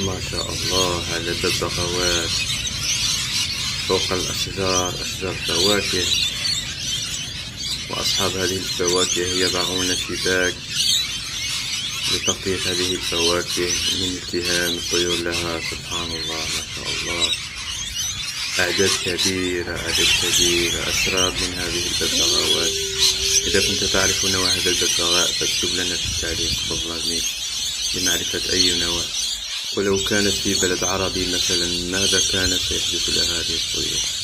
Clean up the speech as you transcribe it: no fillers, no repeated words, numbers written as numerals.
ما شاء الله على الببغاوات فوق الأشجار، أشجار فواكه، وأصحاب هذه الفواكه يضعون شباك لتغطية هذه الفواكه من التهام الطيور لها. سبحان الله، ما شاء الله، أعداد كبيرة، أعداد كبيرة، أسراب من هذه الببغاوات. إذا كنت تعرف نوع هذا الببغاء فاكتب لنا في التعليق فضلا منك لمعرفة أي نوع، ولو كانت في بلد عربي مثلا ماذا كان سيحدث لهذه الطيور.